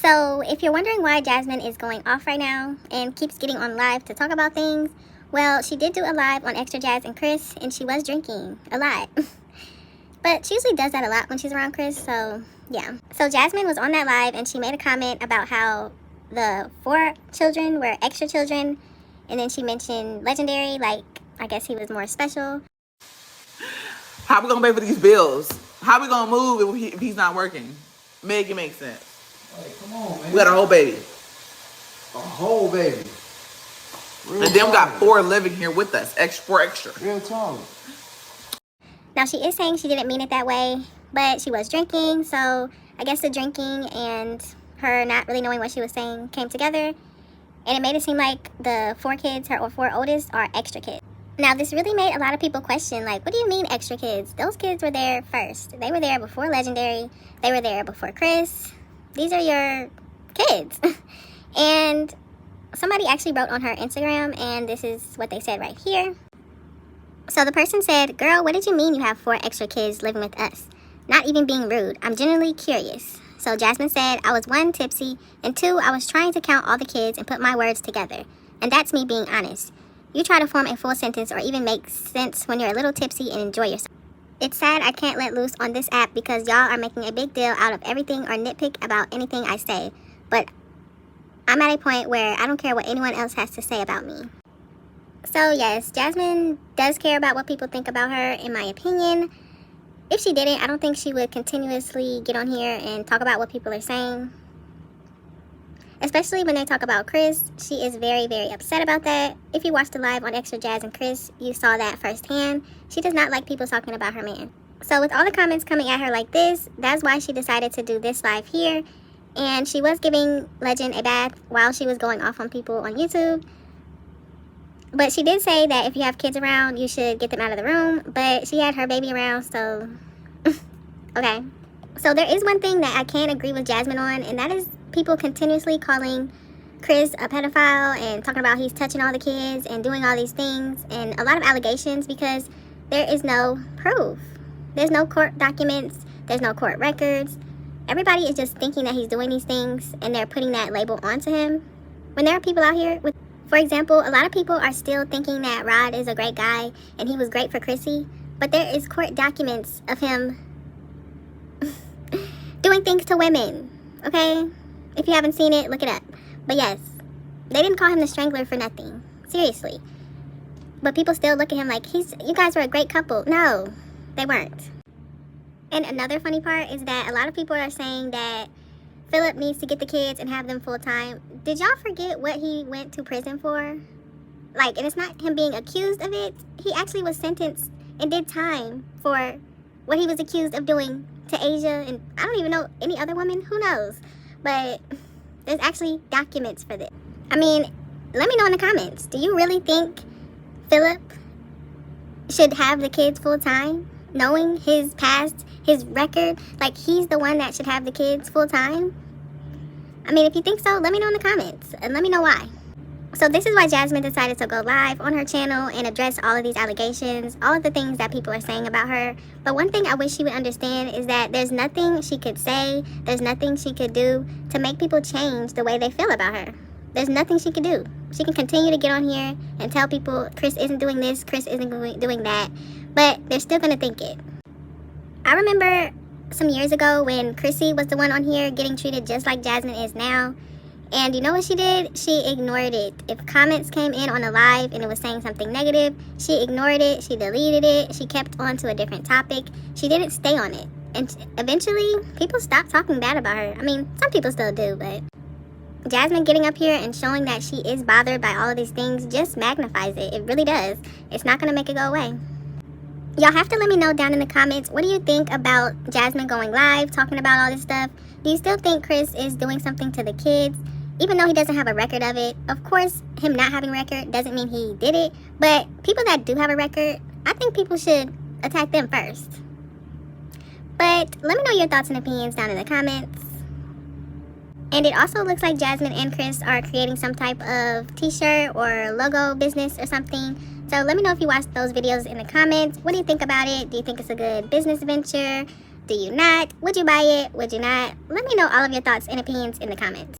So if you're wondering why Jasmine is going off right now and keeps getting on live to talk about things, well, she did do a live on Extra Jazz and Chris, and she was drinking a lot. But she usually does that a lot when she's around Chris, so yeah. So Jasmine was on that live, and she made a comment about how the 4 children were extra children, and then she mentioned Legendary, like, I guess he was more special. How we gonna pay for these bills? How we gonna move if he's not working? Make it make sense. Like, come on, man. We got a whole baby. A whole baby. Real and then we got solid. 4 living here with us. Extra. Real solid. Now, she is saying she didn't mean it that way, but she was drinking, so I guess the drinking and her not really knowing what she was saying came together, and it made it seem like the 4 kids, her 4 oldest, are extra kids. Now, this really made a lot of people question, like, what do you mean extra kids? Those kids were there first. They were there before Legendary. They were there before Chris. These are your kids. And somebody actually wrote on her Instagram, and this is what they said right here. So the person said, "Girl, what did you mean you have 4 extra kids living with us? Not even being rude. I'm genuinely curious." So Jasmine said, "I was 1, tipsy, and 2, I was trying to count all the kids and put my words together. And that's me being honest. You try to form a full sentence or even make sense when you're a little tipsy and enjoy yourself. It's sad I can't let loose on this app because y'all are making a big deal out of everything or nitpick about anything I say. But I'm at a point where I don't care what anyone else has to say about me." So yes, Jasmine does care about what people think about her, in my opinion. If she didn't, I don't think she would continuously get on here and talk about what people are saying. Especially when they talk about Chris, she is very, very upset about that. If you watched the live on Extra Jazz and Chris, you saw that firsthand. She does not like people talking about her man. So with all the comments coming at her like this, that's why she decided to do this live here. And she was giving Legend a bath while she was going off on people on YouTube. But she did say that if you have kids around, you should get them out of the room. But she had her baby around, so okay. So there is one thing that I can't agree with Jasmine on, and that is people continuously calling Chris a pedophile and talking about he's touching all the kids and doing all these things and a lot of allegations because there is no proof. There's no court documents. There's no court records. Everybody is just thinking that he's doing these things, and they're putting that label onto him. When there are people out here with, for example, a lot of people are still thinking that Rod is a great guy and he was great for Chrissy, but there is court documents of him doing things to women, okay? If you haven't seen it, look it up. But yes, they didn't call him the Strangler for nothing. Seriously. But people still look at him like, you guys were a great couple. No, they weren't. And another funny part is that a lot of people are saying that Philip needs to get the kids and have them full time. Did y'all forget what he went to prison for? Like, and it's not him being accused of it. He actually was sentenced and did time for what he was accused of doing to Asia. And I don't even know any other woman. Who knows? But there's actually documents for this. I mean, let me know in the comments. Do you really think Philip should have the kids full time? Knowing his past, his record, like he's the one that should have the kids full time? I mean, if you think so, let me know in the comments and let me know why. So this is why Jasmine decided to go live on her channel and address all of these allegations, all of the things that people are saying about her. But one thing I wish she would understand is that there's nothing she could say, there's nothing she could do to make people change the way they feel about her. There's nothing she could do. She can continue to get on here and tell people Chris isn't doing this, Chris isn't doing that, but they're still going to think it. I remember some years ago when Chrissy was the one on here getting treated just like Jasmine is now. And you know what she did? She ignored it. If comments came in on a live and it was saying something negative, she ignored it, she deleted it, she kept on to a different topic. She didn't stay on it. And eventually, people stopped talking bad about her. I mean, some people still do, but Jasmine getting up here and showing that she is bothered by all of these things just magnifies it. It really does. It's not going to make it go away. Y'all have to let me know down in the comments, what do you think about Jasmine going live, talking about all this stuff? Do you still think Chris is doing something to the kids? Even though he doesn't have a record of it. Of course, him not having a record doesn't mean he did it. But people that do have a record, I think people should attack them first. But let me know your thoughts and opinions down in the comments. And it also looks like Jasmine and Chris are creating some type of t-shirt or logo business or something. So let me know if you watched those videos in the comments. What do you think about it? Do you think it's a good business venture? Do you not? Would you buy it? Would you not? Let me know all of your thoughts and opinions in the comments.